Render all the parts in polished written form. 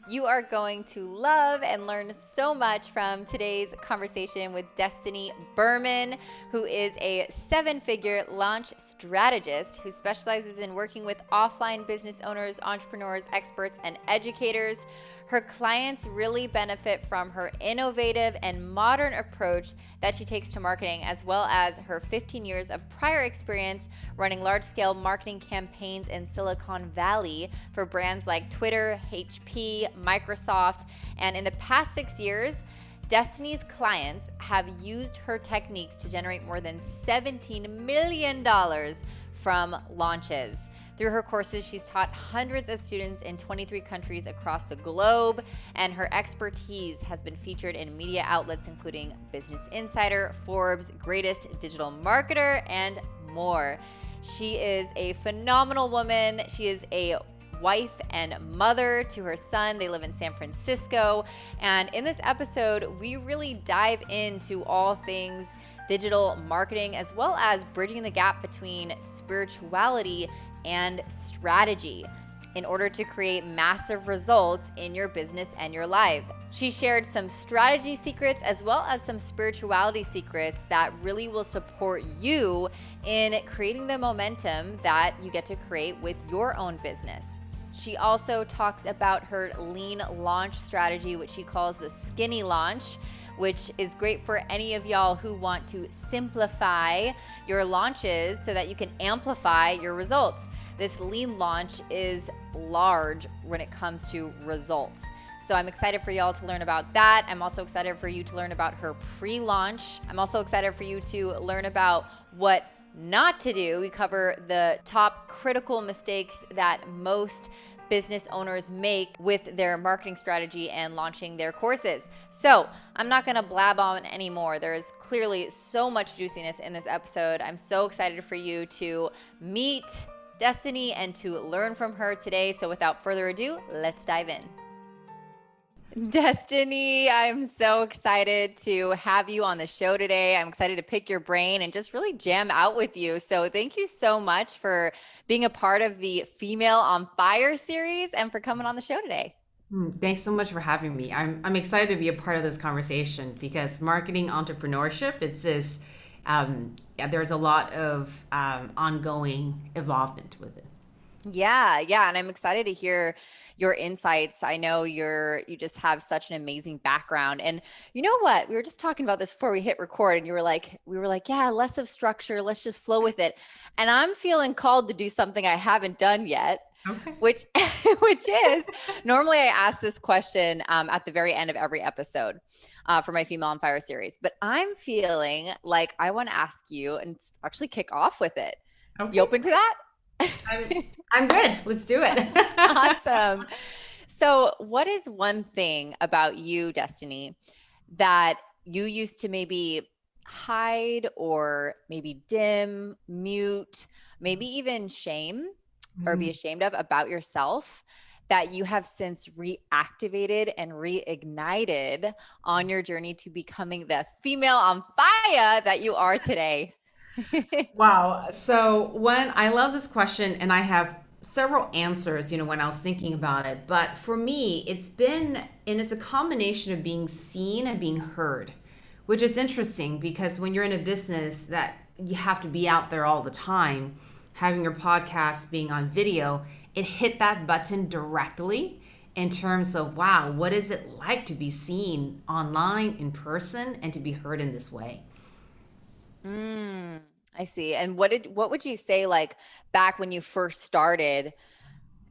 You are going to love and learn so much from today's conversation with Destinee Berman, who is a 7-figure launch strategist who specializes in working with offline business owners, entrepreneurs, experts, and educators. Her clients really benefit from her innovative and modern approach that she takes to marketing, as well as her 15 years of prior experience running large-scale marketing campaigns in Silicon Valley for brands like Twitter, HP, Microsoft. And in the past 6 years, Destinee's clients have used her techniques to generate more than $17 million from launches. Through her courses, she's taught hundreds of students in 23 countries across the globe, and her expertise has been featured in media outlets including Business Insider, Forbes, Greatest Digital Marketer, and more. She is a phenomenal woman. She is a wife and mother to her son. They live in San Francisco. And in this episode, we really dive into all things digital marketing, as well as bridging the gap between spirituality and strategy in order to create massive results in your business and your life. She shared some strategy secrets as well as some spirituality secrets that really will support you in creating the momentum that you get to create with your own business. She also talks about her lean launch strategy, which she calls the skinny launch, which is great for any of y'all who want to simplify your launches so that you can amplify your results. This lean launch is large when it comes to results. So I'm excited for y'all to learn about that. I'm also excited for you to learn about her pre-launch. I'm also excited for you to learn about what not to do. We cover the top critical mistakes that most business owners make with their marketing strategy and launching their courses. So I'm not going to blab on anymore. There's clearly so much juiciness in this episode. I'm so excited for you to meet Destinee and to learn from her today. So without further ado, let's dive in. Destinee, I'm so excited to have you on the show today. I'm excited to pick your brain and just really jam out with you. So thank you so much for being a part of the Female on Fire series and for coming on the show today. Thanks so much for having me. I'm excited to be a part of this conversation because marketing entrepreneurship, it's this, there's a lot of ongoing involvement with it. Yeah. And I'm excited to hear your insights. I know you just have such an amazing background. And you know what? We were just talking about this before we hit record, and we were like, yeah, less of structure. Let's just flow with it. And I'm feeling called to do something I haven't done yet. Okay. Which is normally I ask this question at the very end of every episode for my Female on Fire series, but I'm feeling like I want to ask you and actually kick off with it. Okay. You open to that? I'm good. Let's do it. Awesome. So what is one thing about you, Destinee, that you used to maybe hide or maybe dim, mute, maybe even shame or be ashamed of about yourself that you have since reactivated and reignited on your journey to becoming the female on fire that you are today? Wow. So I love this question, and I have several answers, when I was thinking about it. But for me, it's a combination of being seen and being heard, which is interesting because when you're in a business that you have to be out there all the time, having your podcast being on video, it hit that button directly in terms of, wow, what is it like to be seen online, in person, and to be heard in this way? I see. And what would you say, like back when you first started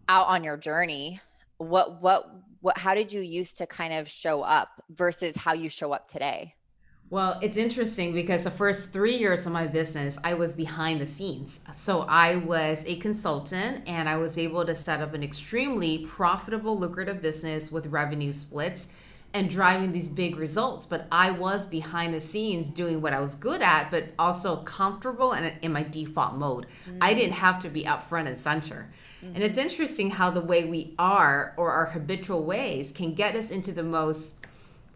out on your journey, how did you used to kind of show up versus how you show up today? Well, it's interesting because the first 3 years of my business, I was behind the scenes. So I was a consultant and I was able to set up an extremely profitable, lucrative business with revenue splits and driving these big results. But I was behind the scenes doing what I was good at, but also comfortable and in my default mode. I didn't have to be up front and center. And it's interesting how the way we are or our habitual ways can get us into the most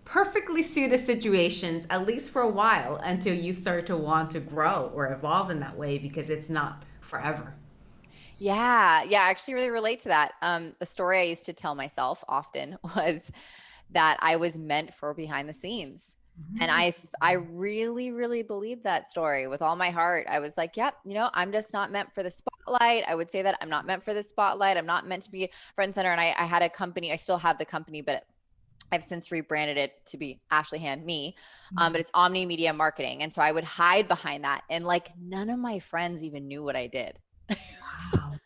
perfectly suited situations, at least for a while, until you start to want to grow or evolve in that way because it's not forever. Yeah, yeah, I actually really relate to that. The story I used to tell myself often was that I was meant for behind the scenes. And Mhm. I really, really believed that story with all my heart. I was like, yep, I'm just not meant for the spotlight. I would say that I'm not meant for the spotlight. I'm not meant to be front and center. And I had a company, I still have the company, but I've since rebranded it to be Ashley Hand Me, but it's Omni Media Marketing. And so I would hide behind that. And like none of my friends even knew what I did. Wow.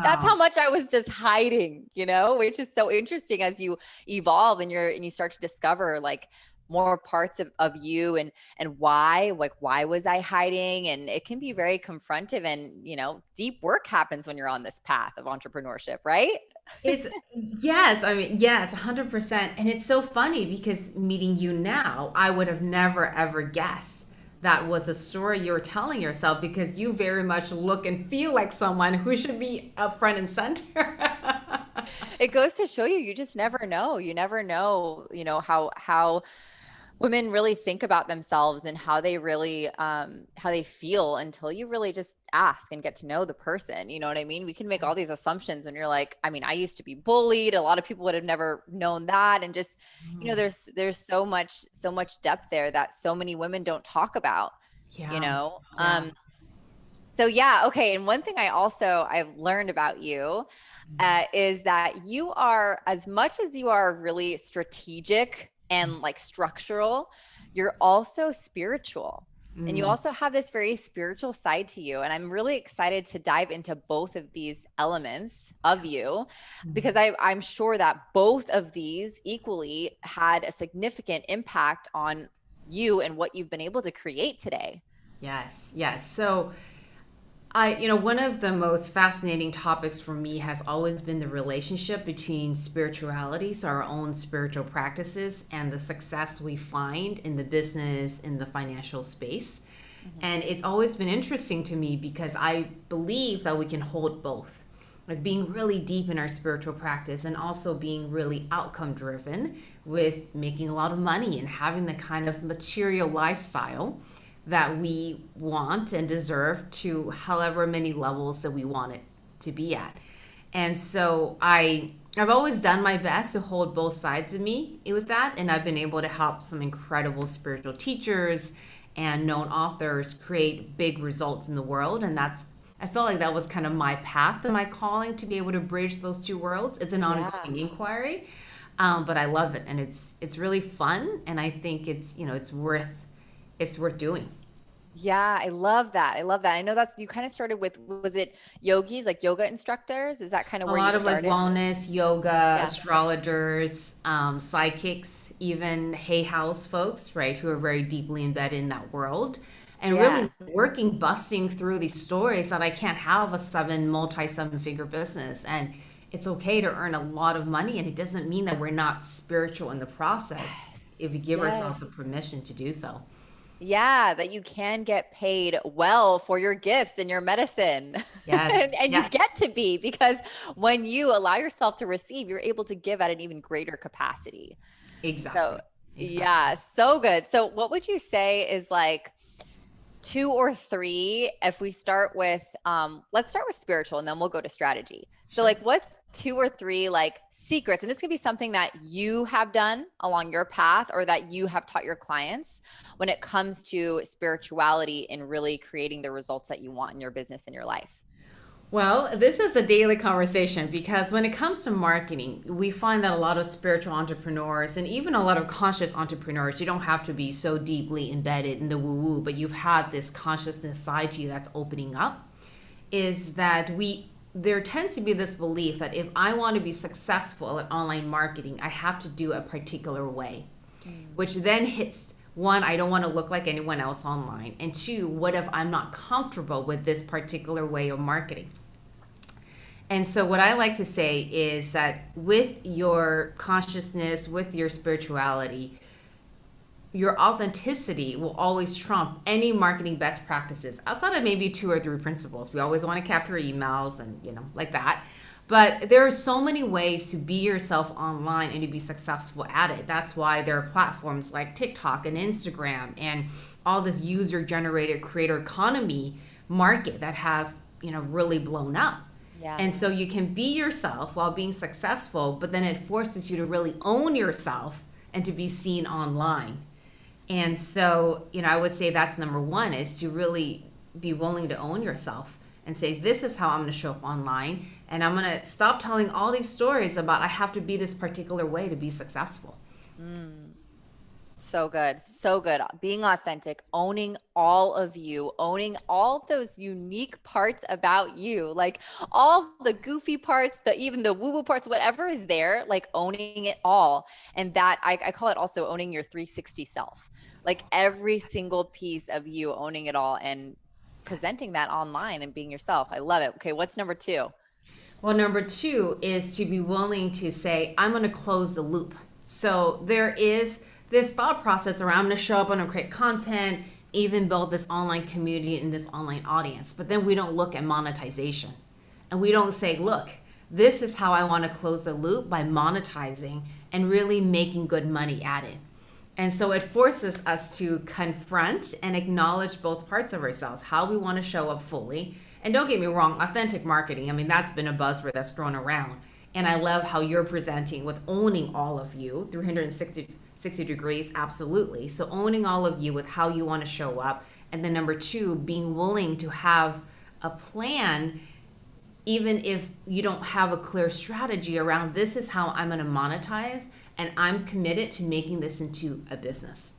That's Wow. how much I was just hiding, which is so interesting as you evolve and you start to discover like more parts of you and why, like why was I hiding? And it can be very confrontive and deep work happens when you're on this path of entrepreneurship, right? It's yes, I mean, yes, 100%. And it's so funny because meeting you now, I would have never ever guessed that was a story you were telling yourself because you very much look and feel like someone who should be up front and center. It goes to show you, you just never know. You never know, how women really think about themselves and how they feel until you really just ask and get to know the person. You know what I mean? We can make all these assumptions and you're like, I mean, I used to be bullied. A lot of people would have never known that. And just, there's so much depth there that so many women don't talk about, you Yeah. know? Yeah. So yeah, okay. And one thing I've learned about you is that you are, as much as you are really strategic and like structural, you're also spiritual. And you Mm. also have this very spiritual side to you. And I'm really excited to dive into both of these elements of you because I'm sure that both of these equally had a significant impact on you and what you've been able to create today. Yes. Yes. So one of the most fascinating topics for me has always been the relationship between spirituality, so our own spiritual practices, and the success we find in the business, in the financial space. Mhm. And it's always been interesting to me because I believe that we can hold both. Like being really deep in our spiritual practice and also being really outcome driven with making a lot of money and having the kind of material lifestyle that we want and deserve to however many levels that we want it to be at. And so I've always done my best to hold both sides of me with that, and I've been able to help some incredible spiritual teachers and known authors create big results in the world. And I felt like that was kind of my path and my calling to be able to bridge those two worlds. It's an Yeah. ongoing inquiry, but I love it, and it's really fun, and I think it's worth doing. Yeah, I love that. I love that. I know that's you kind of started with, was it yogis, like yoga instructors? Is that kind of A where you lot of like started? wellness, yoga, Yeah. astrologers, psychics, even Hay House folks, right, who are very deeply embedded in that world. And Yeah. really working, busting through these stories that I can't have a seven figure business. And it's okay to earn a lot of money. And it doesn't mean that we're not spiritual in the process if we Yes. give ourselves the Yes. permission to do so. Yeah, that you can get paid well for your gifts and your medicine. Yes, And you yes, get to be because when you allow yourself to receive, you're able to give at an even greater capacity. So, exactly. Exactly. yeah, so good. So, what would you say is like two or three, if we start with let's start with spiritual and then we'll go to strategy. So Sure. like what's two or three like secrets, and this could be something that you have done along your path or that you have taught your clients when it comes to spirituality and really creating the results that you want in your business and your life? Well, this is a daily conversation because when it comes to marketing, we find that a lot of spiritual entrepreneurs and even a lot of conscious entrepreneurs, you don't have to be so deeply embedded in the woo woo, but you've had this consciousness side to you that's opening up. Is that there tends to be this belief that if I want to be successful at online marketing, I have to do it a particular way, Mm. which then hits one, I don't want to look like anyone else online. And two, what if I'm not comfortable with this particular way of marketing? And so, what I like to say is that with your consciousness, with your spirituality, your authenticity will always trump any marketing best practices outside of maybe two or three principles. We always want to capture emails and, like that. But there are so many ways to be yourself online and to be successful at it. That's why there are platforms like TikTok and Instagram and all this user generated creator economy market that has, really blown up. Yeah. And so you can be yourself while being successful, but then it forces you to really own yourself and to be seen online. And so, I would say that's number one, is to really be willing to own yourself and say, this is how I'm going to show up online. And I'm going to stop telling all these stories about I have to be this particular way to be successful. So good. So good. Being authentic, owning all of you, owning all of those unique parts about you, like all the goofy parts, even the woo-woo parts, whatever is there, like owning it all. And that I call it also owning your 360 self, like every single piece of you, owning it all and presenting that online and being yourself. I love it. Okay. What's number two? Well, number two is to be willing to say, I'm going to close the loop. So there is this thought process around, I'm going to show up, I'm going to create content, even build this online community and this online audience. But then we don't look at monetization. And we don't say, look, this is how I want to close the loop by monetizing and really making good money at it. And so it forces us to confront and acknowledge both parts of ourselves, how we want to show up fully. And don't get me wrong, authentic marketing, I mean, that's been a buzzword that's thrown around. And I love how you're presenting with owning all of you, 360 degrees, absolutely. So owning all of you with how you want to show up. And then number two, being willing to have a plan, even if you don't have a clear strategy around, this is how I'm going to monetize, and I'm committed to making this into a business.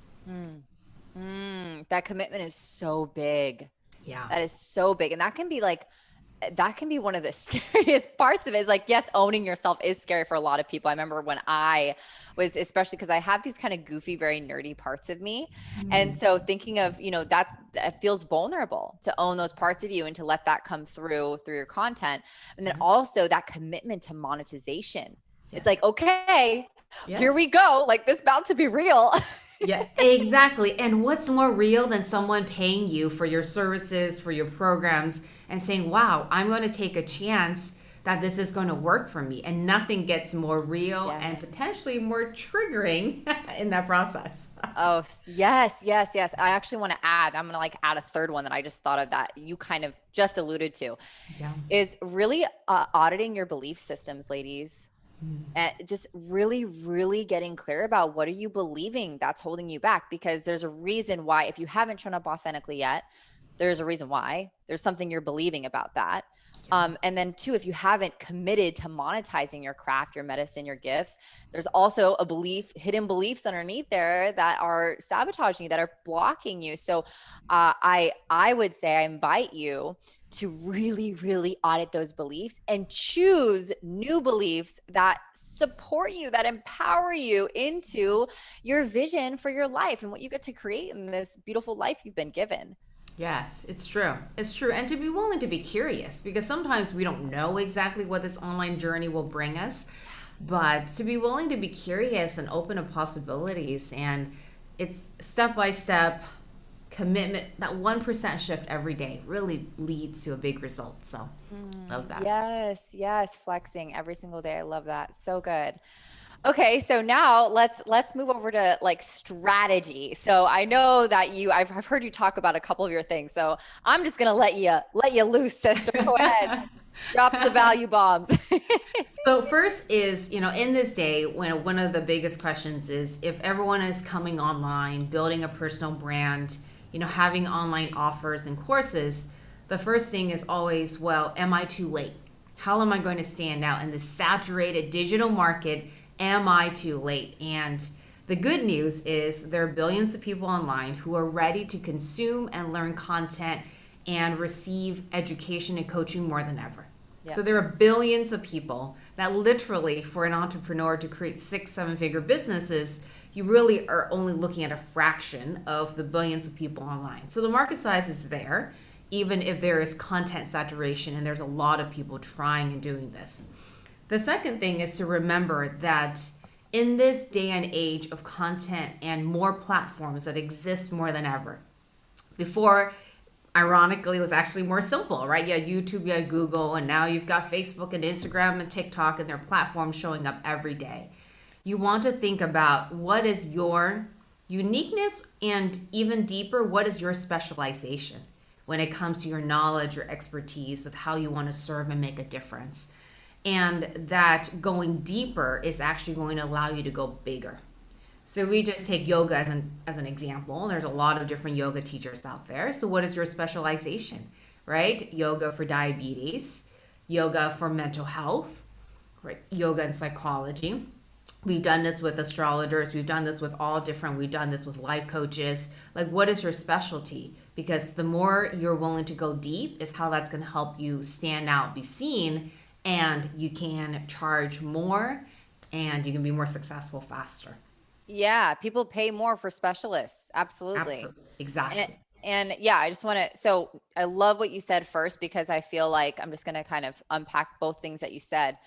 That commitment is so big. Yeah. That is so big. And that can be one of the scariest parts of it, is like, yes, owning yourself is scary for a lot of people. I remember when I was, especially because I have these kind of goofy, very nerdy parts of me. And so thinking of, that feels vulnerable to own those parts of you and to let that come through your content. And then also that commitment to monetization. Yes. It's like, okay, yes. Here we go. Like, this about to be real. Yeah, exactly. And what's more real than someone paying you for your services, for your programs, and saying, wow, I'm going to take a chance that this is going to work for me. And nothing gets more real and potentially more triggering in that process. Oh, yes. I actually want to add, I'm going to add a third one that I just thought of that you kind of just alluded to, is really auditing your belief systems, ladies. And just really, really getting clear about what are you believing that's holding you back, because there's a reason why, if you haven't shown up authentically yet, there's a reason why. There's something you're believing about that. And then two, if you haven't committed to monetizing your craft, your medicine, your gifts, there's also hidden beliefs underneath there that are sabotaging you, that are blocking you. So I would say I invite you to really, really audit those beliefs and choose new beliefs that support you, that empower you into your vision for your life and what you get to create in this beautiful life you've been given. Yes, it's true. It's true. And to be willing to be curious, because sometimes we don't know exactly what this online journey will bring us, but to be willing to be curious and open to possibilities. And it's step-by-step commitment. That 1% shift every day really leads to a big result. So love that. Yes. Flexing every single day. I love that. So good. Okay, so now let's move over to strategy. So I know that I've heard you talk about a couple of your things. So I'm just gonna let you loose, sister. Go ahead, drop the value bombs. So first is, in this day, when one of the biggest questions is, if everyone is coming online, building a personal brand, having online offers and courses, the first thing is always, well, am I too late? How am I going to stand out in this saturated digital market? Am I too late? And the good news is there are billions of people online who are ready to consume and learn content and receive education and coaching more than ever. Yep. So there are billions of people that literally, for an entrepreneur to create 6-7-figure businesses, you really are only looking at a fraction of the billions of people online. So the market size is there, even if there is content saturation and there's a lot of people trying and doing this. The second thing is to remember that in this day and age of content and more platforms that exist more than ever. Before, ironically, it was actually more simple, right? You had YouTube, you had Google, and now you've got Facebook and Instagram and TikTok, and their platforms showing up every day. You want to think about what is your uniqueness, and even deeper, what is your specialization? when it comes to your knowledge or expertise with how you want to serve and make a difference. And that going deeper is actually going to allow you to go bigger. So we just take yoga as an example. There's a lot of different yoga teachers out there. So what is your specialization, right? Yoga for diabetes, yoga for mental health, right? Yoga and psychology. We've done this with astrologers. We've done this with we've done this with life coaches. Like, what is your specialty? Because the more you're willing to go deep is how that's going to help you stand out, be seen, and you can charge more and you can be more successful faster. Yeah, people pay more for specialists. Absolutely. Absolutely. Exactly. And yeah, I just want to, so I love what you said first, because I feel like I'm just going to kind of unpack both things that you said.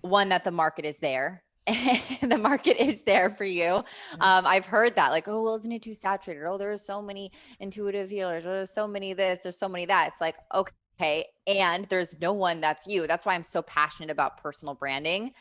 One, that the market is there. The market is there for you. I've heard that, like, oh, well, isn't it too saturated? Oh, there's so many intuitive healers. There's so many this, there's so many that. It's like, okay. And there's no one that's you. That's why I'm so passionate about personal branding,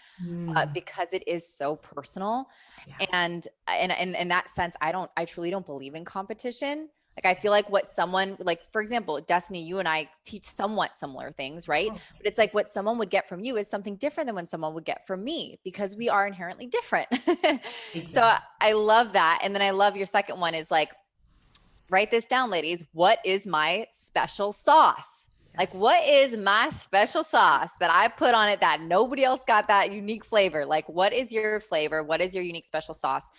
because it is so personal. Yeah. And in that sense, I truly don't believe in competition. Like, I feel like what someone, like, for example, Destinee, you and I teach somewhat similar things, right? Oh. But it's like what someone would get from you is something different than what someone would get from me, because we are inherently different. Exactly. So I love that. And then I love your second one is like, write this down, ladies. What is my special sauce? Yes. Like, what is my special sauce that I put on it that nobody else got that unique flavor? Like, what is your flavor? What is your unique special sauce?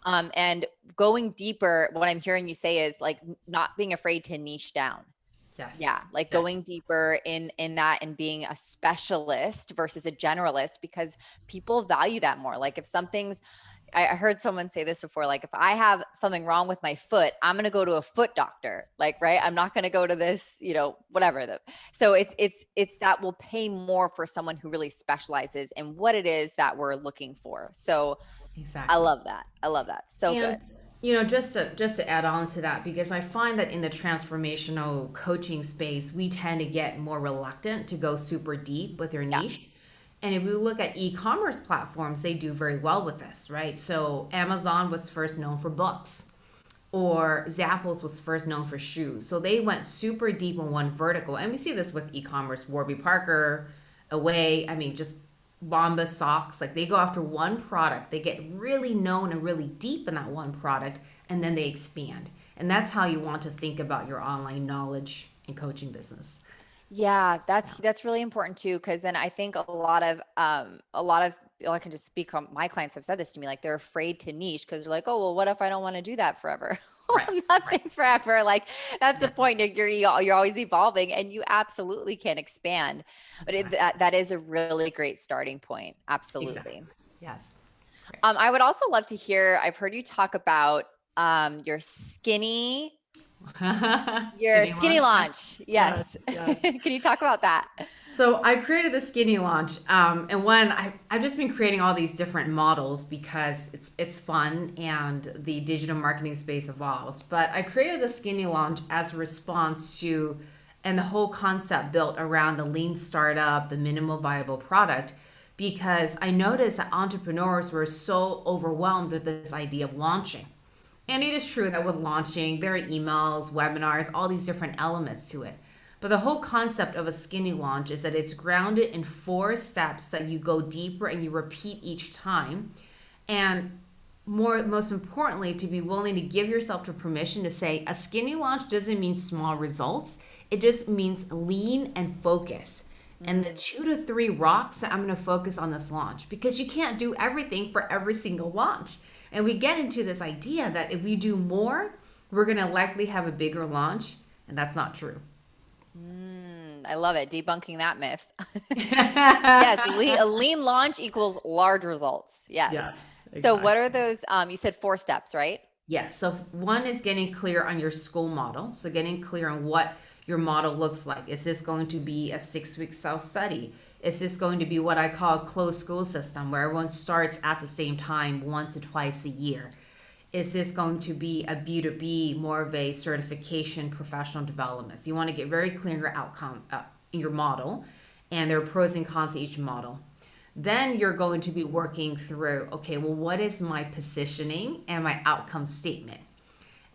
And going deeper, what I'm hearing you say is like not being afraid to niche down. Yes. Yeah. Like going deeper in that and being a specialist versus a generalist, because people value that more. Like if something's, I heard someone say this before, like if I have something wrong with my foot, I'm going to go to a foot doctor, like, right. I'm not going to go to this, whatever. So it's that will pay more for someone who really specializes in what it is that we're looking for. So Exactly. I love that. I love that. So good. Just to add on to that, because I find that in the transformational coaching space, we tend to get more reluctant to go super deep with your niche. Yeah. And if we look at e-commerce platforms, they do very well with this, right? So Amazon was first known for books, or Zappos was first known for shoes. So they went super deep in one vertical. And we see this with e-commerce, Warby Parker, Away, just Bombas socks. Like they go after one product, they get really known and really deep in that one product, and then they expand. And that's how you want to think about your online knowledge and coaching business. Yeah, that's really important too, because then I think a lot of I can just speak on my clients have said this to me, like they're afraid to niche because they're like, oh, well, what if I don't want to do that forever? Right, nothing's forever. Like that's the point. You're always evolving, and you absolutely can expand. But that is a really great starting point. Absolutely. Exactly. Yes. I would also love to hear. I've heard you talk about your skinny launch. Yes. Can you talk about that? So I created the skinny launch. And I've just been creating all these different models because it's fun and the digital marketing space evolves. But I created the skinny launch as a response to, and the whole concept built around the lean startup, the minimal viable product, because I noticed that entrepreneurs were so overwhelmed with this idea of launching. And it is true that with launching, there are emails, webinars, all these different elements to it. But the whole concept of a skinny launch is that it's grounded in 4 steps that you go deeper and you repeat each time. And most importantly, to be willing to give yourself the permission to say a skinny launch doesn't mean small results. It just means lean and focus. And the 2 to 3 rocks that I'm going to focus on this launch, because you can't do everything for every single launch. And we get into this idea that if we do more, we're going to likely have a bigger launch. And that's not true. I love it. Debunking that myth. Yes. A lean launch equals large results. Yes. Exactly. So what are those? You said 4 steps, right? Yes. So one is getting clear on your school model. So getting clear on what your model looks like. Is this going to be a 6-week self-study? Is this going to be what I call a closed school system where everyone starts at the same time once or twice a year? Is this going to be a B2B, more of a certification, professional development? So you want to get very clear in your outcome, in your model, and there are pros and cons to each model. Then you're going to be working through, okay, well, what is my positioning and my outcome statement?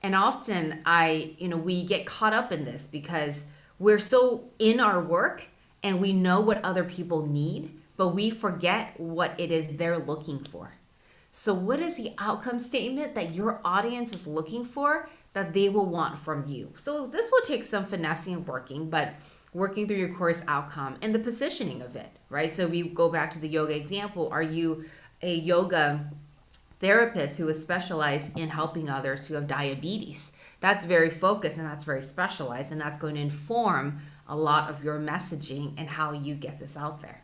And often we get caught up in this because we're so in our work and we know what other people need, but we forget what it is they're looking for. So, what is the outcome statement that your audience is looking for that they will want from you? So, this will take some finessing and working, but working through your course outcome and the positioning of it, right? So, we go back to the yoga example. Are you a yoga therapist who is specialized in helping others who have diabetes? That's very focused and that's very specialized, and that's going to inform a lot of your messaging and how you get this out there.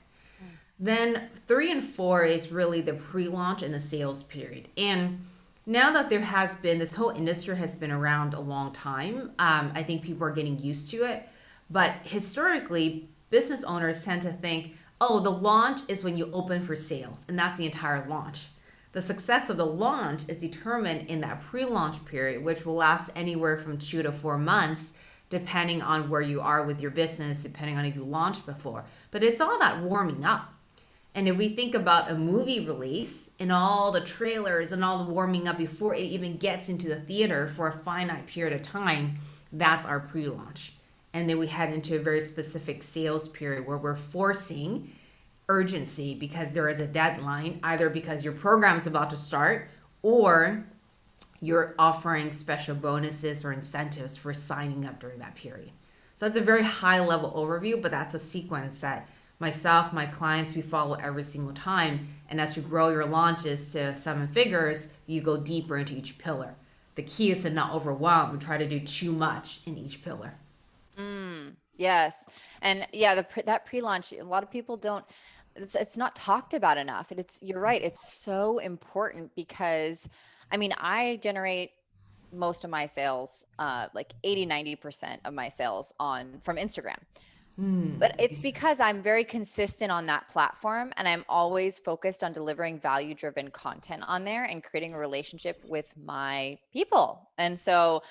Then 3 and 4 is really the pre-launch and the sales period. And now that there has been, this whole industry has been around a long time, I think people are getting used to it. But historically, business owners tend to think, oh, the launch is when you open for sales, and that's the entire launch. The success of the launch is determined in that pre-launch period, which will last anywhere from 2 to 4 months, depending on where you are with your business, depending on if you launched before. But it's all that warming up. And if we think about a movie release and all the trailers and all the warming up before it even gets into the theater for a finite period of time, that's our pre-launch. And then we head into a very specific sales period where we're forcing urgency because there is a deadline, either because your program is about to start or you're offering special bonuses or incentives for signing up during that period. So that's a very high level overview, but that's a sequence that myself, my clients, we follow every single time. And as you grow your launches to 7 figures, you go deeper into each pillar. The key is to not overwhelm and try to do too much in each pillar. Yes. And yeah, that pre-launch, a lot of people don't, it's not talked about enough. And you're right. It's so important because I mean, I generate most of my sales, like 80, 90% of my sales from Instagram. But it's because I'm very consistent on that platform and I'm always focused on delivering value-driven content on there and creating a relationship with my people. And so,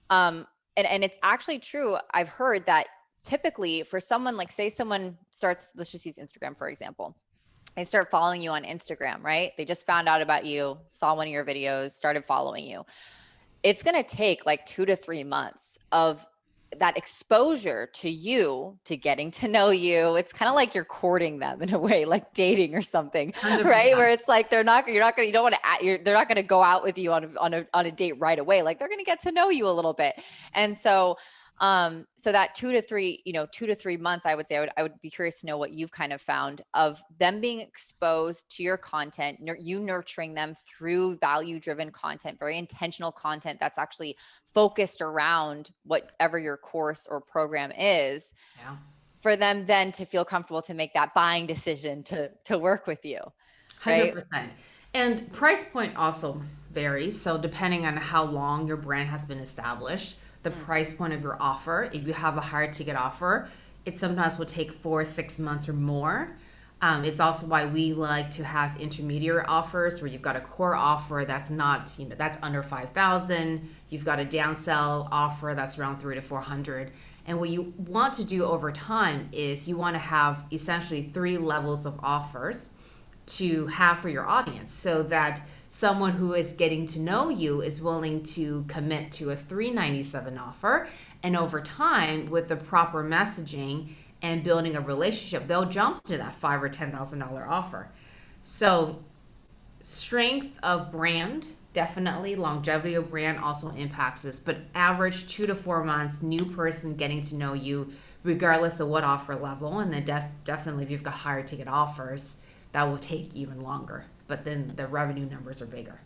and it's actually true. I've heard that typically for someone, like say someone starts, let's just use Instagram, for example. They start following you on Instagram, right? They just found out about you, saw one of your videos, started following you. It's going to take like 2 to 3 months of that exposure to you, to getting to know you. It's kind of like you're courting them in a way, like dating or something, 100%. right? Where it's like, you don't want to, they're not going to go out with you on a date right away. Like they're going to get to know you a little bit. And so, so that 2 to 3 months, I would say, I would be curious to know what you've kind of found of them being exposed to your content, you nurturing them through value-driven content, very intentional content that's actually focused around whatever your course or program is, Yeah. for them then to feel comfortable to make that buying decision to work with you, right? 100%. And price point also varies. So, depending on how long your brand has been established, the price point of your offer, if you have a higher ticket offer, it sometimes will take 4 or 6 months or more. It's also why we like to have intermediary offers where you've got a core offer that's not, that's under 5,000. You've got a downsell offer that's around 300 to 400. And what you want to do over time is you want to have essentially 3 levels of offers to have for your audience so that someone who is getting to know you is willing to commit to a $397 offer. And over time, with the proper messaging and building a relationship, they'll jump to that $5,000 or $10,000 offer. So strength of brand, definitely. Longevity of brand also impacts this. But average 2 to 4 months, new person getting to know you, regardless of what offer level. And then definitely if you've got higher ticket offers, that will take even longer. But then the revenue numbers are bigger.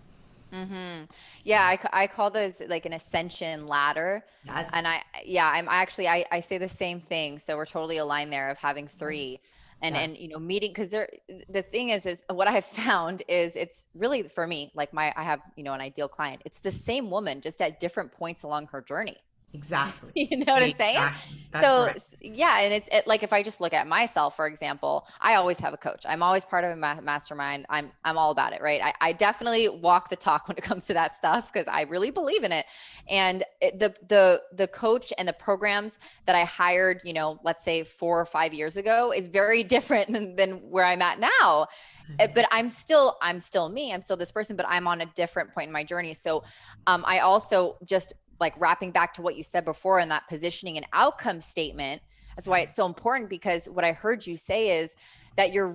Yeah, I call those like an Ascension Ladder. Yes. And I say the same thing. So we're totally aligned there of having 3 and, Yes. meeting. Cause the thing is what I have found is it's really for me, like I have, an ideal client. It's the same woman just at different points along her journey. Exactly. You know what I'm saying? Exactly. That's So right. yeah, and like if I just look at myself, for example, I always have a coach. I'm always part of a mastermind. I'm all about it, right? I definitely walk the talk when it comes to that stuff because I really believe in it. And the coach and the programs that I hired, let's say 4 or 5 years ago, is very different than where I'm at now. But I'm still me. I'm still this person, but I'm on a different point in my journey. So I also just like wrapping back to what you said before in that positioning and outcome statement. That's why it's so important, because what I heard you say is that your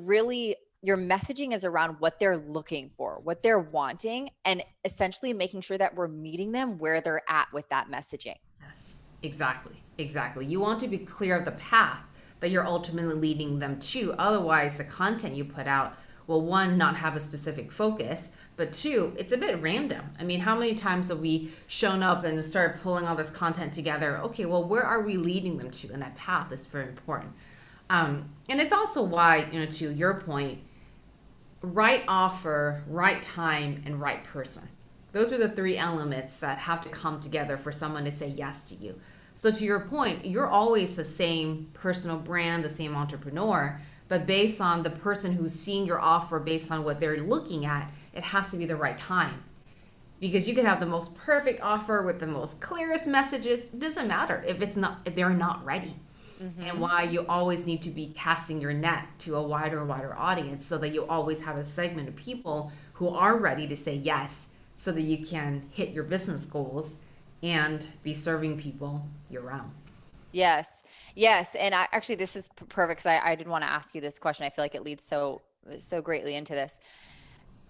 messaging is around what they're looking for, what they're wanting, and essentially making sure that we're meeting them where they're at with that messaging. Yes, exactly. Exactly. You want to be clear of the path that you're ultimately leading them to. Otherwise, the content you put out will, one, not have a specific focus, but two, it's a bit random. I mean, how many times have we shown up and started pulling all this content together? Okay, well, where are we leading them to? And that path is very important. And it's also why, to your point, right offer, right time, and right person. Those are the three elements that have to come together for someone to say yes to you. So, to your point, you're always the same personal brand, the same entrepreneur, but based on the person who's seeing your offer, based on what they're looking at, it has to be the right time. Because you can have the most perfect offer with the most clearest messages. It doesn't matter if they're not ready. And Mm-hmm. why you always need to be casting your net to a wider and wider audience, so that you always have a segment of people who are ready to say yes, so that you can hit your business goals and be serving people year round. Yes. Yes. And actually, this is perfect because I did want to ask you this question. I feel like it leads so greatly into this.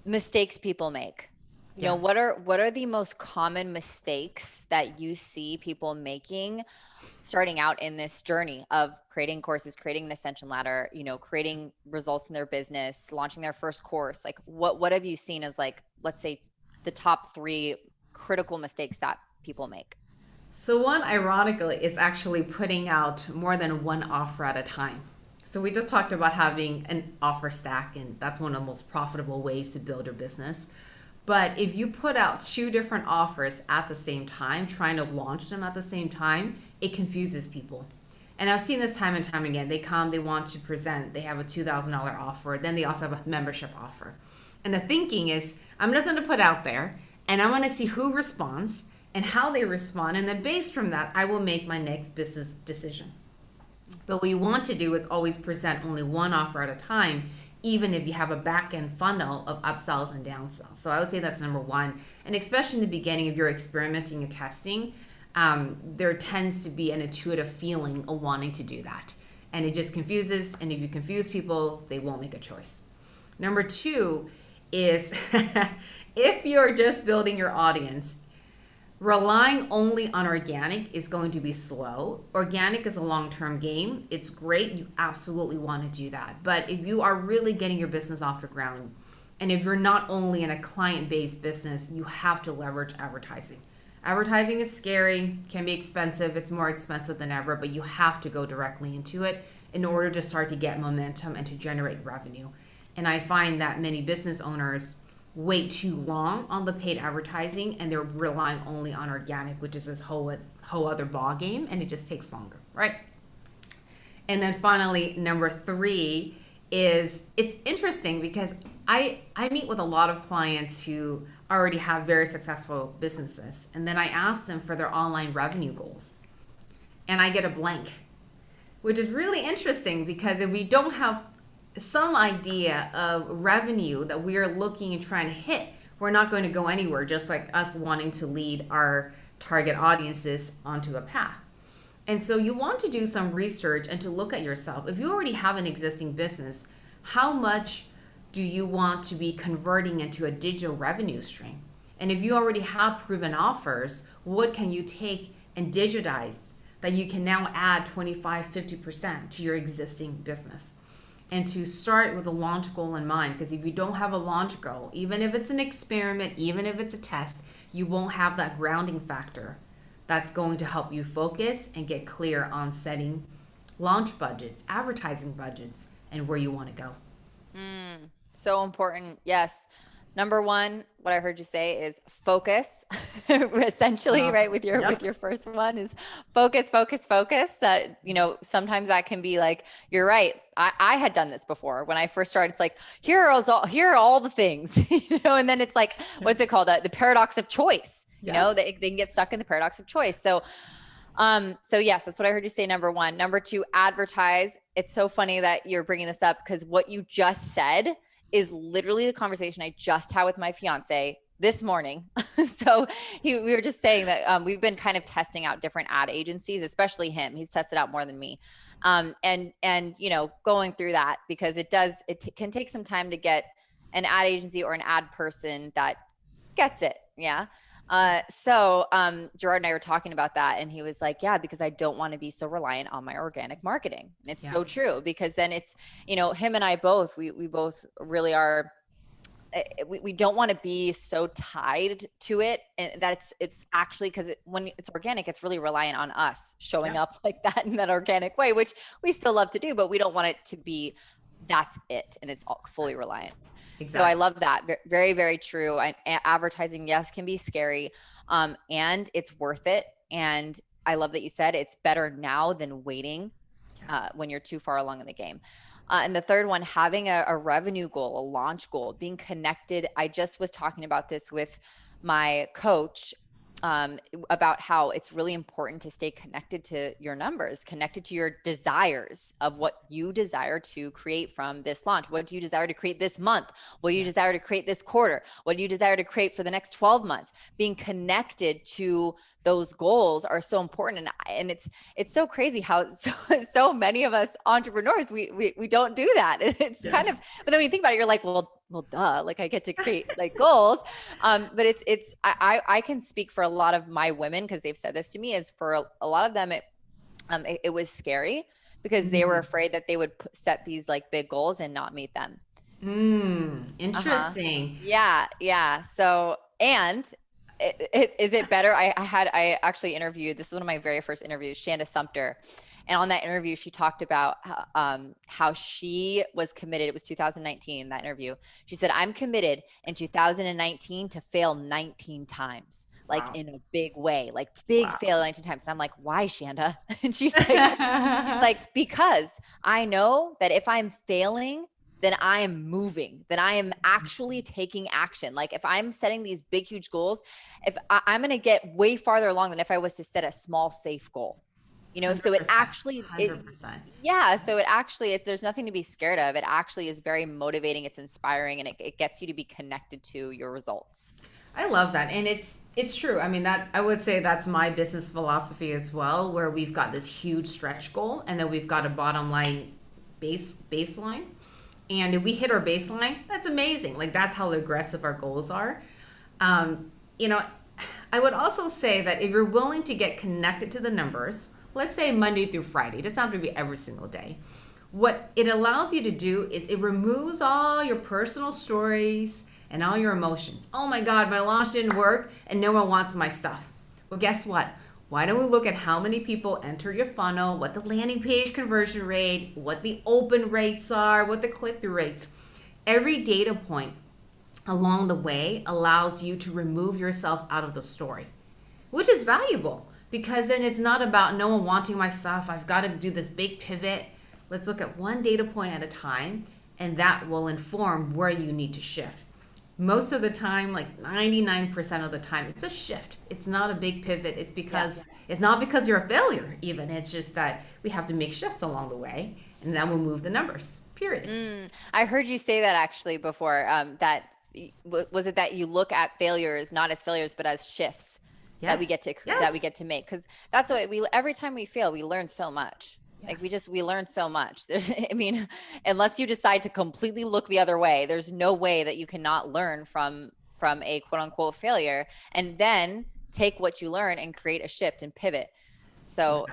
Mistakes people make. Yeah. What are the most common mistakes that you see people making starting out in this journey of creating courses, creating an Ascension Ladder, creating results in their business, launching their first course? Like what have you seen as, like, let's say, the top three critical mistakes that people make? So, one, ironically, is actually putting out more than one offer at a time. So, we just talked about having an offer stack, and that's one of the most profitable ways to build your business. But if you put out two different offers at the same time, trying to launch them at the same time, it confuses people. And I've seen this time and time again. They come, they want to present, they have a $2,000 offer, then they also have a membership offer. And the thinking is, I'm just going to put out there and I want to see who responds and how they respond. And then based from that, I will make my next business decision. But what you want to do is always present only one offer at a time, even if you have a back end funnel of upsells and downsells. So I would say that's number one. And especially in the beginning, if you're experimenting and testing, there tends to be an intuitive feeling of wanting to do that. And it just confuses. And if you confuse people, they won't make a choice. Number two is if you're just building your audience, relying only on organic is going to be slow. Organic is a long-term game. It's great. You absolutely want to do that. But if you are really getting your business off the ground, and if you're not only in a client-based business, you have to leverage advertising. Advertising is scary, can be expensive. It's more expensive than ever, but you have to go directly into it in order to start to get momentum and to generate revenue. And I find that many business owners wait too long on the paid advertising, and they're relying only on organic, which is this whole other ball game, and it just takes longer, right? And then finally, number three is, it's interesting because I meet with a lot of clients who already have very successful businesses, and then I ask them for their online revenue goals, and I get a blank, which is really interesting because if we don't have some idea of revenue that we are looking and trying to hit, we're not going to go anywhere, just like us wanting to lead our target audiences onto a path. And so you want to do some research and to look at yourself. If you already have an existing business, how much do you want to be converting into a digital revenue stream? And if you already have proven offers, what can you take and digitize that you can now add 25, 50% to your existing business? And to start with a launch goal in mind, because if you don't have a launch goal, even if it's an experiment, even if it's a test, you won't have that grounding factor that's going to help you focus and get clear on setting launch budgets, advertising budgets, and where you want to go. Mm, so important. Yes. Number one, what I heard you say is focus, essentially, right? With your first one is focus, focus, focus. Sometimes that can be like, you're right. I had done this before when I first started. It's like, here are all the things, and then it's like, what's it called? The paradox of choice. They can get stuck in the paradox of choice. So yes, that's what I heard you say. Number one. Number two, advertise. It's so funny that you're bringing this up because what you just said is literally the conversation I just had with my fiance this morning. So we were just saying that we've been kind of testing out different ad agencies, especially him. He's tested out more than me. And going through that because it can take some time to get an ad agency or an ad person that gets it. Yeah. Gerard and I were talking about that and he was like, yeah, because I don't want to be so reliant on my organic marketing. And it's so true because then it's, him and I both, we both really are, we don't want to be so tied to it and that it's actually because when it's organic, it's really reliant on us showing up like that in that organic way, which we still love to do, but we don't want it to be, that's it. And it's all fully reliant. Exactly. So I love that. Very, very true. Advertising, yes, can be scary. And it's worth it. And I love that you said it's better now than waiting when you're too far along in the game. And the third one, having a revenue goal, a launch goal, being connected. I just was talking about this with my coach about how it's really important to stay connected to your numbers, connected to your desires of what you desire to create from this launch. What do you desire to create this month? What do you desire to create this quarter? What do you desire to create for the next 12 months? Being connected to those goals are so important. And it's so crazy how so many of us entrepreneurs, we don't do that. It's kind of, but then when you think about it, you're like, well, duh, like I get to create like goals. But I can speak for a lot of my women because they've said this to me is for a lot of them, it was scary because they were afraid that they would set these like big goals and not meet them. Interesting. Yeah. So, and is it better? I actually interviewed, this is one of my very first interviews, Shanda Sumter. And on that interview, she talked about how she was committed. It was 2019, that interview. She said, I'm committed in 2019 to fail 19 times, like in a big way, like big fail 19 times. And I'm like, why, Shanda? And she's like, because I know that if I'm failing, then I am moving, then I am actually taking action. Like if I'm setting these big, huge goals, if I'm going to get way farther along than if I was to set a small, safe goal. 100%, so it actually, so it actually, there's nothing to be scared of. It actually is very motivating. It's inspiring and it gets you to be connected to your results. I love that. And it's true. I mean, that I would say that's my business philosophy as well, where we've got this huge stretch goal and then we've got a bottom line baseline. And if we hit our baseline, that's amazing. Like that's how aggressive our goals are. I would also say that if you're willing to get connected to the numbers, let's say Monday through Friday, it doesn't have to be every single day. What it allows you to do is it removes all your personal stories and all your emotions. Oh my God, my launch didn't work and no one wants my stuff. Well, guess what? Why don't we look at how many people enter your funnel, what the landing page conversion rate, what the open rates are, what the click-through rates. Every data point along the way allows you to remove yourself out of the story, which is valuable because then it's not about no one wanting my stuff. I've got to do this big pivot. Let's look at one data point at a time, and that will inform where you need to shift. Most of the time, like 99% of the time, it's a shift. It's not a big pivot. It's because it's not because you're a failure even. It's just that we have to make shifts along the way and then we'll move the numbers, period. I heard you say that actually before, that was it that you look at failures, not as failures, but as shifts that we get to make. Cause that's what every time we fail, we learn so much. Like we learn so much. I mean, unless you decide to completely look the other way, there's no way that you cannot learn from a quote unquote failure and then take what you learn and create a shift and pivot. So,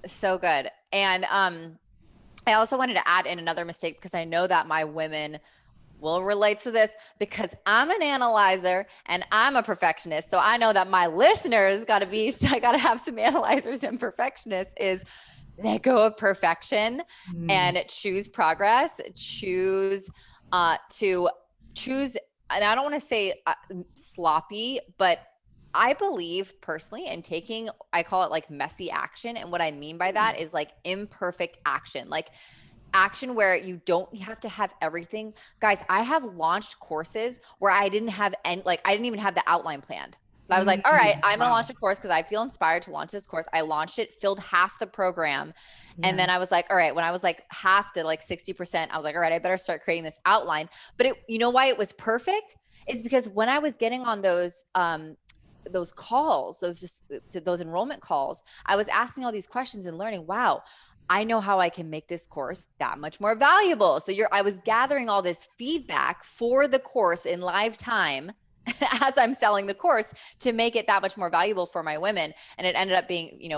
so good. And I also wanted to add in another mistake because I know that my women will relate to this because I'm an analyzer and I'm a perfectionist. So I know that my listeners I got to have some analyzers and perfectionists is let go of perfection and choose progress, choose and I don't want to say sloppy, but I believe personally in taking, I call it like messy action. And what I mean by that is like imperfect action, like action where you don't have to have everything. Guys, I have launched courses where I didn't have any, like I didn't even have the outline planned. But I was like, all right, I'm going to Wow. launch a course because I feel inspired to launch this course. I launched it, filled half the program. And Yeah. then I was like, all right, when I was like half to like 60%, I was like, all right, I better start creating this outline. But you know why it was perfect? Is because when I was getting on those calls, those enrollment calls, I was asking all these questions and learning, wow, I know how I can make this course that much more valuable. So I was gathering all this feedback for the course in live time as I'm selling the course to make it that much more valuable for my women. And it ended up being,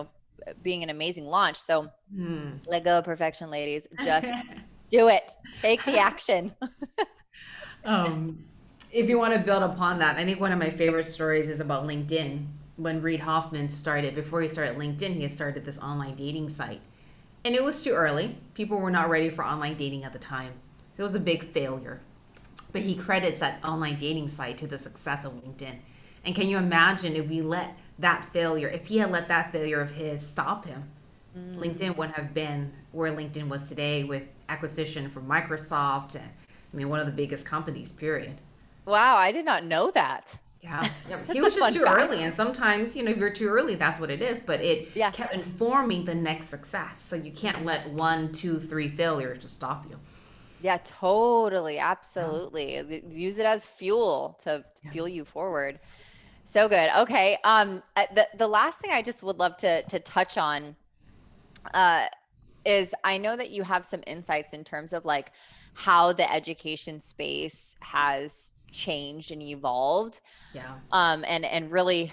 being an amazing launch. So let go of perfection, ladies. Just do it. Take the action. Um, if you want to build upon that, I think one of my favorite stories is about LinkedIn. When Reid Hoffman started, before he started LinkedIn, he had started this online dating site. And it was too early. People were not ready for online dating at the time. So it was a big failure. But he credits that online dating site to the success of LinkedIn. And can you imagine if if he had let that failure of his stop him, LinkedIn wouldn't have been where LinkedIn was today with acquisition from Microsoft. I mean, one of the biggest companies, period. Wow, I did not know that. Yeah. He That's a was just fun too fact. early. And sometimes, if you're too early, that's what it is. But it Yeah. kept informing the next success. So you can't let 1, 2, 3 failures just stop you. Yeah, totally. Yeah. Absolutely. Use it as fuel to Yeah. fuel you forward. So good. Okay. The last thing I just would love to touch on uh, is I know that you have some insights in terms of like how the education space has changed and evolved, Yeah. and really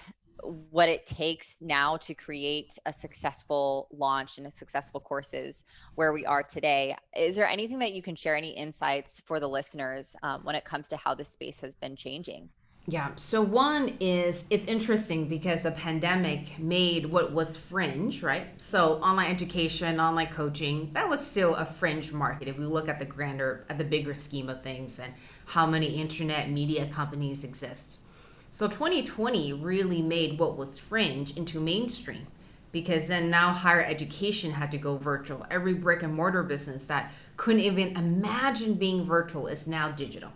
what it takes now to create a successful launch and a successful courses where we are today. Is there anything that you can share, any insights for the listeners when it comes to how this space has been changing? Yeah. So one is it's interesting because the pandemic made what was fringe, right? So online education, online coaching, that was still a fringe market if we look at the bigger scheme of things and how many internet media companies exist. So 2020 really made what was fringe into mainstream because then now higher education had to go virtual. Every brick and mortar business that couldn't even imagine being virtual is now digital.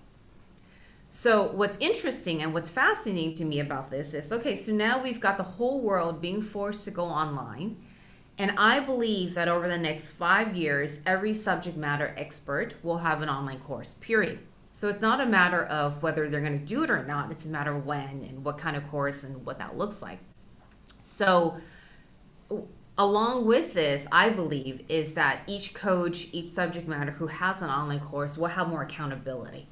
So, what's interesting and what's fascinating to me about this is okay, so now we've got the whole world being forced to go online. And I believe that over the next 5 years, every subject matter expert will have an online course, period. So, it's not a matter of whether they're going to do it or not, it's a matter of when and what kind of course and what that looks like. So, along with this, I believe is that each coach, each subject matter who has an online course will have more accountability.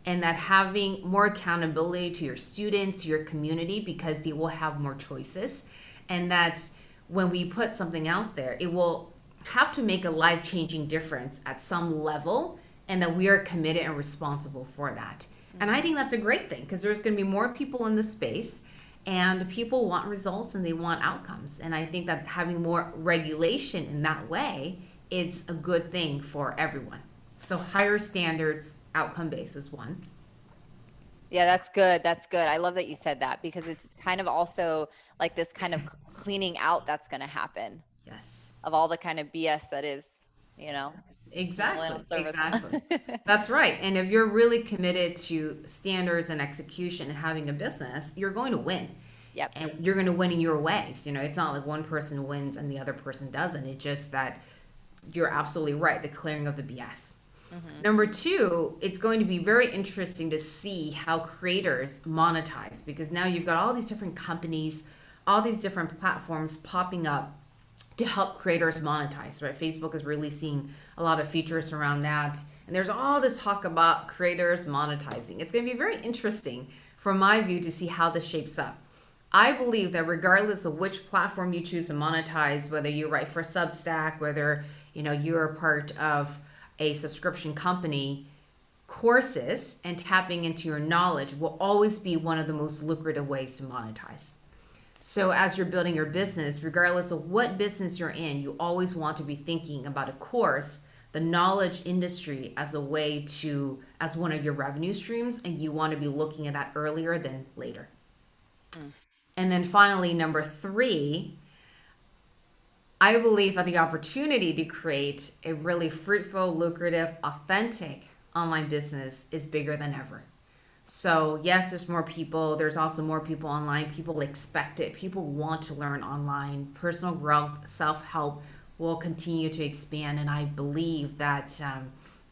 And that having more accountability to your students, your community, because they will have more choices. And that when we put something out there, it will have to make a life changing difference at some level, and that we are committed and responsible for that. And I think that's a great thing because there's going to be more people in the space and people want results and they want outcomes. And I think that having more regulation in that way, it's a good thing for everyone. So higher standards, outcome based is one. Yeah, that's good. That's good. I love that you said that because it's kind of also like this kind of cleaning out that's going to happen Yes. of all the kind of BS that is, online Exactly. on service. Exactly. That's right. And if you're really committed to standards and execution and having a business, you're going to win. Yep. And you're going to win in your ways. It's not like one person wins and the other person doesn't. It's just that you're absolutely right, the clearing of the BS. Number two, it's going to be very interesting to see how creators monetize because now you've got all these different companies, all these different platforms popping up to help creators monetize, right? Facebook is releasing a lot of features around that. And there's all this talk about creators monetizing. It's going to be very interesting from my view to see how this shapes up. I believe that regardless of which platform you choose to monetize, whether you write for Substack, whether you're a part of a subscription company, courses and tapping into your knowledge will always be one of the most lucrative ways to monetize. So as you're building your business, regardless of what business you're in, you always want to be thinking about a course the knowledge industry as a way to, as one of your revenue streams, and you want to be looking at that earlier than later. Mm. And then finally, number three, I believe that the opportunity to create a really fruitful, lucrative, authentic online business is bigger than ever. So, yes, there's more people. There's also more people online. People expect it. People want to learn online. Personal growth, self help will continue to expand. And I believe that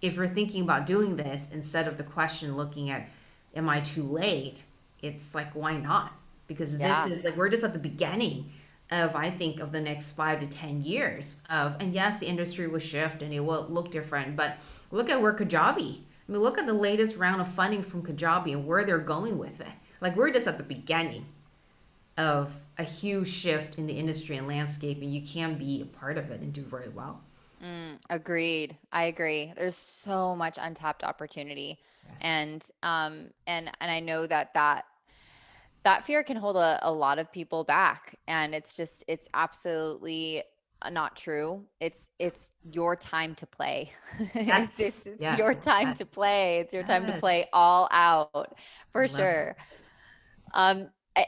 if you're thinking about doing this, instead of the question looking at, am I too late? It's like, why not? Because this Yeah. is like, we're just at the beginning of, I think, of the next 5 to 10 years of, and yes, the industry will shift and it will look different, but look at where Kajabi, I mean, look at the latest round of funding from Kajabi and where they're going with it. Like, we're just at the beginning of a huge shift in the industry and landscape, and you can be a part of it and do very well. Agreed. I agree. There's so much untapped opportunity. Yes. And I know that fear can hold a lot of people back. And it's absolutely not true. It's your time to play. Yes. It's Yes. your I love time that. to play. It's your time to Yes. play all out I for love sure.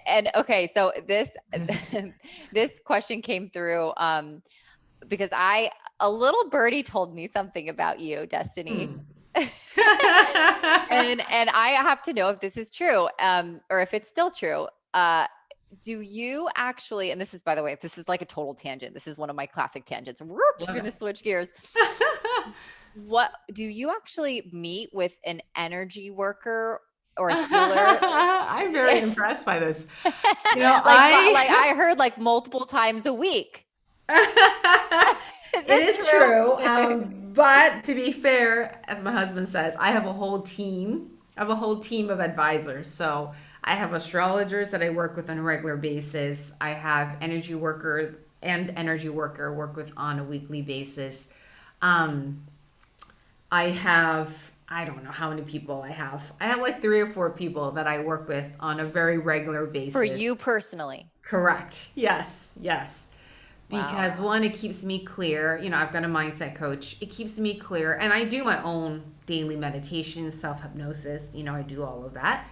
And okay, so this it. this question came through because a little birdie told me something about you, Destiny. Hmm. And I have to know if this is true, or if it's still true. Do you actually, and this is, by the way, this is like a total tangent. This is one of my classic tangents. We're Love gonna it. switch gears. What do you actually meet with an energy worker or a healer? I'm very like, impressed by this. but like I heard like multiple times a week. Is It this is true. true? But to be fair, as my husband says, I have a whole team. I have a whole team of advisors. So I have astrologers that I work with on a regular basis. I have energy worker work with on a weekly basis. Um, I have, I don't know how many people I have. I have like 3 or 4 people that I work with on a very regular For basis. you personally. Correct. Yes. Yes. Wow. Because one, it keeps me clear. I've got a mindset coach. It keeps me clear. And I do my own daily meditation, self hypnosis. I do all of that.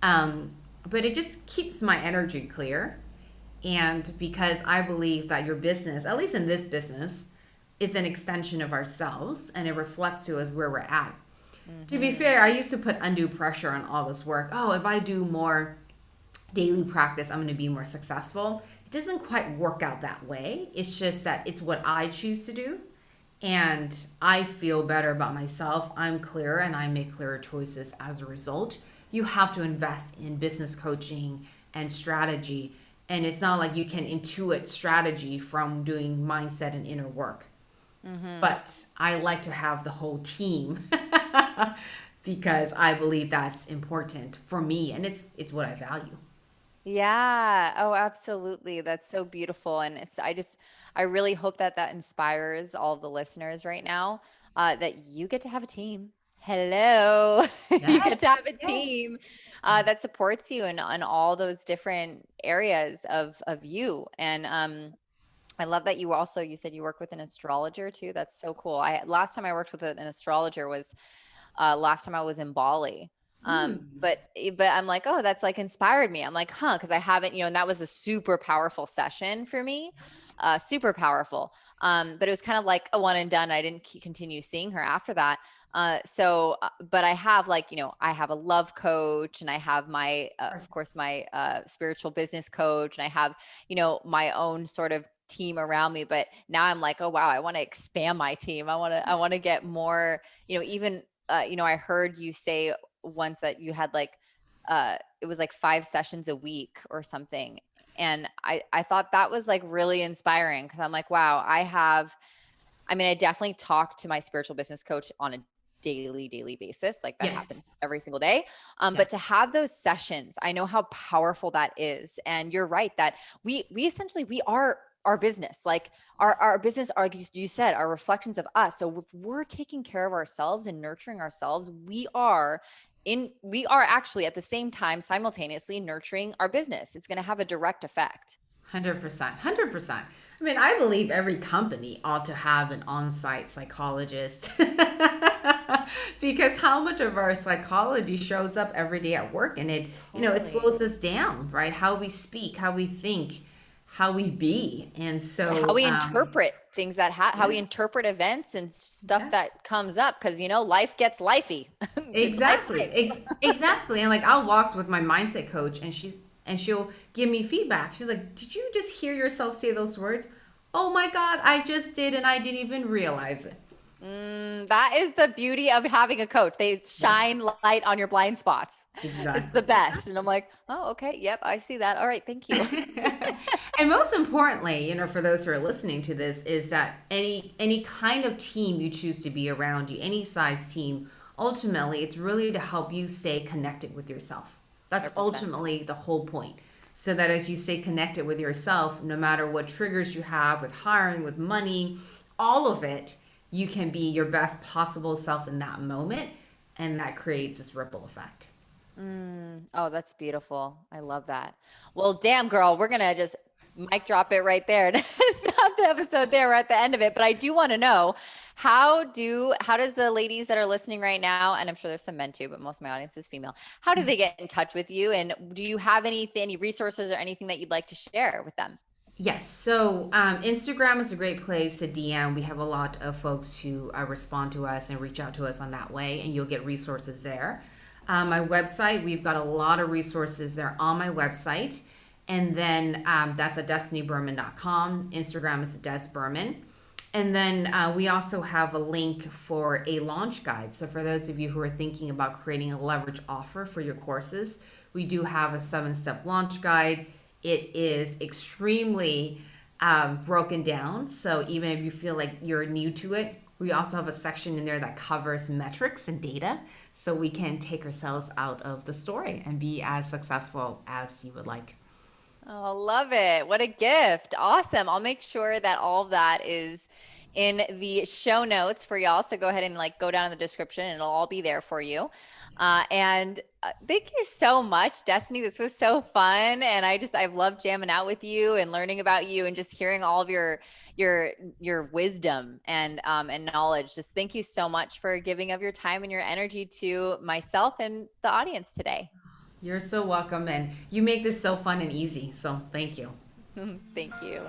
Um, but it just keeps my energy clear. And because I believe that your business, at least in this business, it's an extension of ourselves and it reflects to us where we're at. To be Mm-hmm. fair, I used to put undue pressure on all this work. Oh, if I do more daily practice, I'm going to be more successful. It doesn't quite work out that way. It's just that it's what I choose to do. And I feel better about myself. I'm clearer and I make clearer choices as a result. You have to invest in business coaching and strategy. And it's not like you can intuit strategy from doing mindset and inner work. Mm-hmm. But I like to have the whole team because I believe that's important for me and it's what I value. Yeah. Oh, absolutely. That's so beautiful. And I really hope that that inspires all of the listeners right now, that you get to have a team. Hello. You get to Yes, have a yes. team that supports you in all those different areas of you. And I love that you said you work with an astrologer too. That's so cool. Last time I worked with an astrologer was last time I was in Bali. Hmm. But I'm like, oh, that's like inspired me. I'm like, huh, because I haven't, and that was a super powerful session for me, super powerful. But it was kind of like a one and done. I didn't continue seeing her after that. But I have like, I have a love coach, and I have my, of course, my spiritual business coach, and I have, my own sort of team around me. But now I'm like, oh wow, I want to expand my team. I want to get more, even I heard you say once that you had like it was like 5 sessions a week or something. And I thought that was like really inspiring, because I'm like, wow, I definitely talk to my spiritual business coach on a daily basis. Like that Yes. happens every single day. Yeah. But to have those sessions, I know how powerful that is. And you're right that we essentially, we are our business. Like our business are, like you said, are reflections of us. So if we're taking care of ourselves and nurturing ourselves, we are actually at the same time simultaneously nurturing our business. It's going to have a direct effect. 100%. 100%. I mean, I believe every company ought to have an on-site psychologist because how much of our psychology shows up every day at work, and it Totally. slows us down, right? How we speak, how we think, how we be. And How so, we interpret things that how we yes, interpret events and stuff yes. that comes up, because life gets lifey. Life Exactly. lives. Exactly. And like I'll walk with my mindset coach and she'll give me feedback. She's like, "Did you just hear yourself say those words?" "Oh my God, I just did and I didn't even realize it." That is the beauty of having a coach. They Yes, shine light on your blind spots. It's the exactly. best. And I'm like, oh, okay, yep, I see that. All right, thank you. And most importantly, for those who are listening to this, is that any kind of team you choose to be around you, any size team, ultimately it's really to help you stay connected with yourself. That's 100%. ultimately the whole point. So that as you stay connected with yourself, no matter what triggers you have with hiring, with money, all of it, you can be your best possible self in that moment. And that creates this ripple effect. Oh, that's beautiful. I love that. Well, damn, girl, we're gonna just mic drop it right there and stop the episode there. We're at the end of it. But I do want to know how does the ladies that are listening right now, and I'm sure there's some men too, but most of my audience is female. How do they get in touch with you? And do you have any resources or anything that you'd like to share with them? Yes. So Instagram is a great place to DM. We have a lot of folks who respond to us and reach out to us on that way, and you'll get resources there. My website, we've got a lot of resources there on my website. And then that's at destineeberman.com. Instagram is Des Berman. And then we also have a link for a launch guide. So for those of you who are thinking about creating a leverage offer for your courses, we do have a 7-step launch guide. It is extremely broken down. So even if you feel like you're new to it, we also have a section in there that covers metrics and data. So we can take ourselves out of the story and be as successful as you would like. Oh, love it. What a gift. Awesome. I'll make sure that all of that is in the show notes for y'all. So go ahead and go down in the description and it'll all be there for you. And thank you so much, Destinee. This was so fun. And I've loved jamming out with you and learning about you and just hearing all of your wisdom and knowledge. Just thank you so much for giving of your time and your energy to myself and the audience today. You're so welcome, and you make this so fun and easy. So thank you. Thank you.